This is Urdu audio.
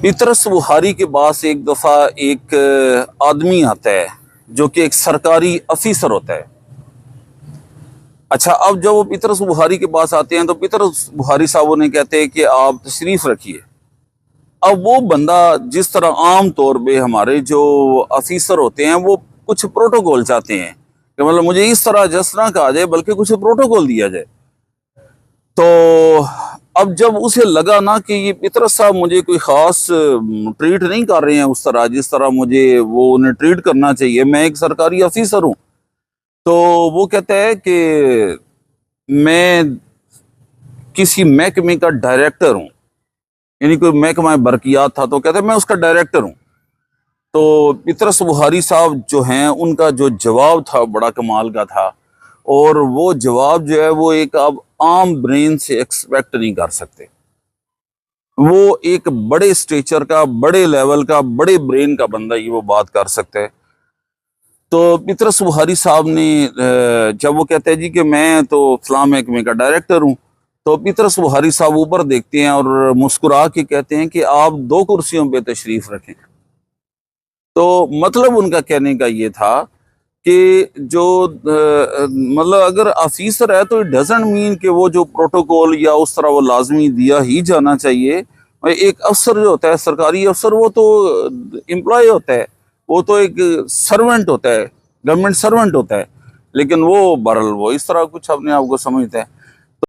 پیطرس بخاری کے پاس ایک دفعہ ایک آدمی آتا ہے جو کہ ایک سرکاری افیسر ہوتا ہے۔ اچھا، اب جب وہ پیطرس بخاری کے پاس آتے ہیں تو پیطرس بخاری صاحب انہیں کہتے ہیں کہ آپ تشریف رکھیے۔ اب وہ بندہ جس طرح عام طور پہ ہمارے جو افیسر ہوتے ہیں وہ کچھ پروٹوکول چاہتے ہیں کہ مطلب مجھے اس طرح جس طرح کہا جائے، بلکہ کچھ پروٹوکول دیا جائے۔ تو اب جب اسے لگا نا کہ یہ پیطرس صاحب مجھے کوئی خاص ٹریٹ نہیں کر رہے ہیں اس طرح جس طرح مجھے وہ انہیں ٹریٹ کرنا چاہیے، میں ایک سرکاری افیسر ہوں، تو وہ کہتا ہے کہ میں کسی محکمے کا ڈائریکٹر ہوں، یعنی کوئی محکمہ برقیات تھا تو کہتا ہے میں اس کا ڈائریکٹر ہوں۔ تو پیطرس بخاری صاحب جو ہیں ان کا جو جواب تھا بڑا کمال کا تھا، اور وہ جواب جو ہے وہ ایک اب عام برین سے ایکسپیکٹ نہیں کر سکتے۔ وہ ایک بڑے اسٹیچر کا، بڑے لیول کا، بڑے برین کا بندہ ہی وہ بات کر سکتا ہے۔ تو پیطرس بخاری صاحب نے جب وہ کہتے ہیں جی کہ میں تو فلاں محکمے کا ڈائریکٹر ہوں، تو پیطرس بخاری صاحب اوپر دیکھتے ہیں اور مسکرا کے کہتے ہیں کہ آپ 2 کرسیوں پہ تشریف رکھیں۔ تو مطلب ان کا کہنے کا یہ تھا کہ جو مطلب اگر آفیسر ہے تو اٹ ڈزنٹ مین کہ وہ جو پروٹوکول یا اس طرح وہ لازمی دیا ہی جانا چاہیے۔ ایک افسر جو ہوتا ہے، سرکاری افسر، وہ تو امپلائی ہوتا ہے، وہ تو ایک سرونٹ ہوتا ہے، گورنمنٹ سرونٹ ہوتا ہے، لیکن وہ بہرحال وہ اس طرح کچھ اپنے آپ کو سمجھتا ہے۔